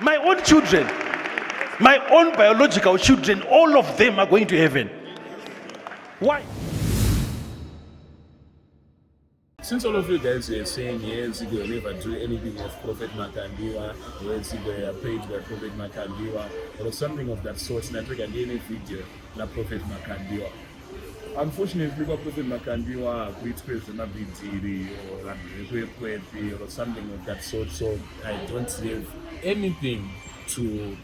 My own children, my own biological children, all of them are going to heaven. Why? Since all of you guys were saying years ago you never do anything with Prophet Makandiwa, years ago you are prayed by Prophet Makandiwa, or something of that sort, and I think I did a video na Prophet Makandiwa. Unfortunately, Prophet Makandiwa quit personal BTD or something of that sort, so I don't have anything to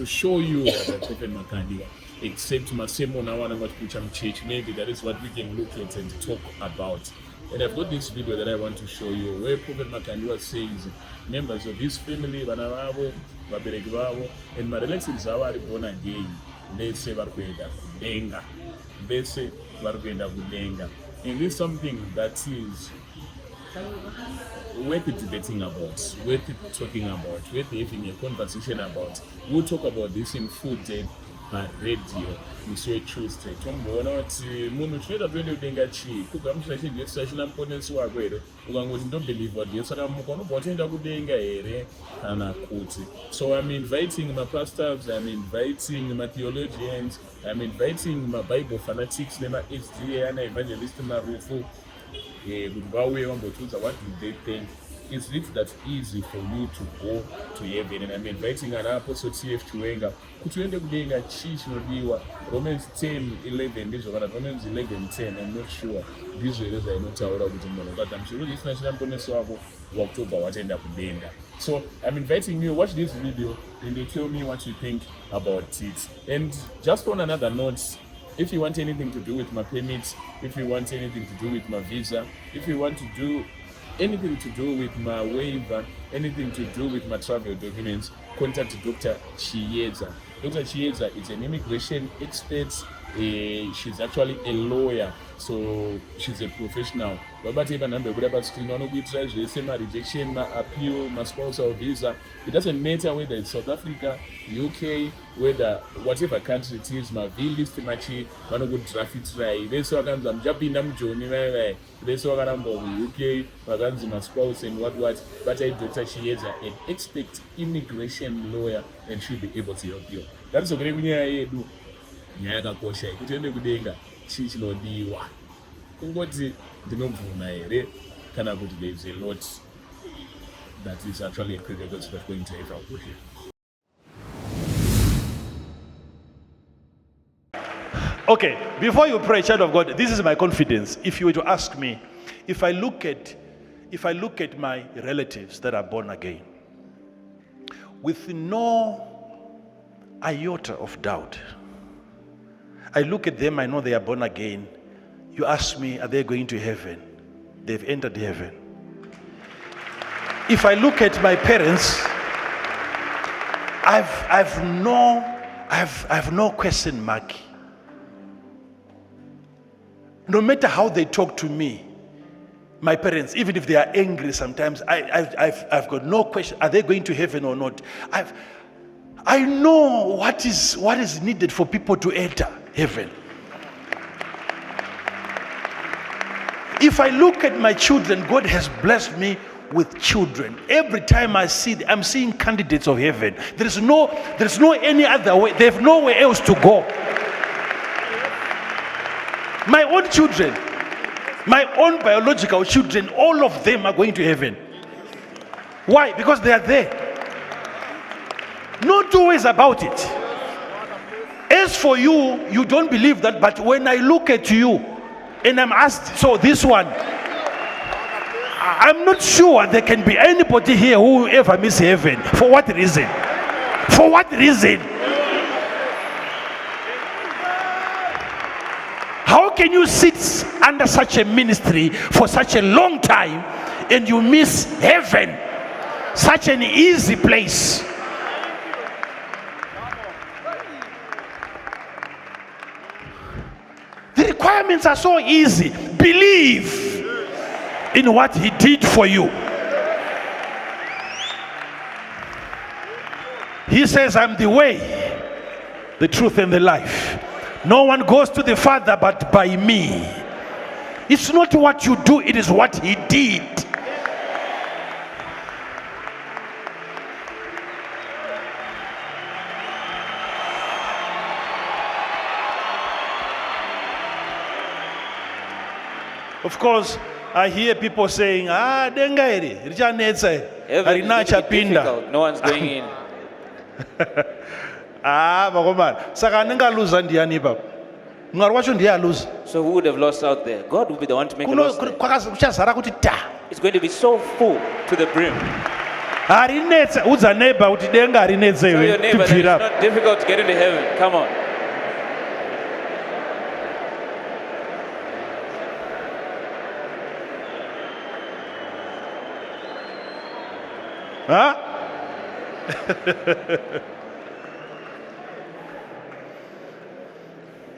show you about Prophet Makandiwa, except Masemo Nawana Macham Church. Maybe that is what we can look at and talk about. And I've got this video that I want to show you where Prophet Makandiwa says members of his family, Banawabo, Baberegwabo, and my relatives are born again. They say Barqueda, Denga. They say Barqueda Budenga. And this is something that is worth debating about, worth talking about, worth having a conversation about. We'll talk about this in food radio. Misiwe Tuesday. Tomboona kuti munhu chinoita toende kudenga chii kugamuchira chijesu chachina muponesi wako here ukangoti ndobelieve what Yesu akamuka unobva watoenda kudenga here kana kuti. So I'm inviting my pastors, I'm inviting my theologians, I'm inviting my Bible fanatics nema SDA ana evangelist marufu kuti vauye vambotiudza what do they think. Is it that easy for you to go to heaven? And I'm inviting an apostle TF Chiwenga kuti uende kudenga chii chinodiwa. Romans 10:11 ndizvo kana Romans 11:10, I'm not sure. Ndizvo here zvainotaura kuti munhu ukagamuchira Jesu chachina muponesi wako wakutoba wataenda kudenga. So I'm inviting you, watch this video and you tell me what you think about it. And just on another note, if you want anything to do with my permits, if you want anything to do with my visa, if you want to do anything to do with my waiver, anything to do with my travel documents, contact Dr. Chieza. Dr. Chieza is an immigration expert. She's actually a lawyer, so she's a professional. But even my rejection, my appeal, my spousal visa, it doesn't matter whether it's South Africa, UK, whether whatever country it is, my V-list machi, one good traffic try. They saw I'm jumping them journey, they saw UK, my spouse and what, but I Dr. Chieza, an expert immigration lawyer, and she'll be able to help you. That's okay. Do nyayakakosha kuti ende kudenga chii chinodiwa kungoti ndinobvuma here kana kuti there is a lot that is actually a prerequisite of going to heaven. Okay, before you pray, child of God, this is my confidence. If you were to ask me, if I look at my relatives that are born again with no iota of doubt, I look at them, I know they are born again. You ask me, are they going to heaven? They've entered heaven. If I look at my parents, I've no question mark. No matter how they talk to me, my parents, even if they are angry sometimes, I've got no question. Are they going to heaven or not? I know what is needed for people to enter heaven. If I look at my children, God has blessed me with children. Every time I see them, I'm seeing candidates of heaven. There's no any other way. They have nowhere else to go. My own children, my own biological children, all of them are going to heaven. Why? Because they are there. No two ways about it. As for you, you don't believe that, but when I look at you and I'm asked, so this one, I'm not sure there can be anybody here who will ever miss heaven. For what reason? For what reason? How can you sit under such a ministry for such a long time and you miss heaven? Such an easy place. The requirements are so easy. Believe in what he did for you. He says, I'm the way, the truth, and the life. No one goes to the Father but by me. It's not what you do, it is what he did. Of course, I hear people saying, denga iri, richanetsa iri, Heaven is harina going to be chapinda. difficult. No one's going in. Vakomana. Saka anenge aluza ndiani ipapo? Mwari wacho ndiye aluza. So who would have lost out there? God would be the one to make a loss there. Kuchazara kuti ta. It's going to be so full to the brim. Harinetsa, udza neighbor kuti denga harinetsa Tell your iwe. neighbor that it's Tibvira. not difficult to get into heaven. Come on. Huh?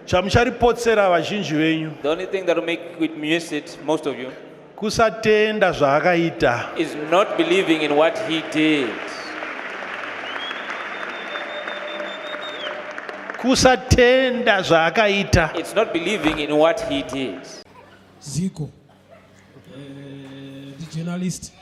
Chamucharipotsera vazhinji venyu The only thing that will make you miss it, most of you, kusatenda zvaakaita. is not believing in what he did. Kusatenda zvaakaita. It's not believing in what he did. Zico, the journalist,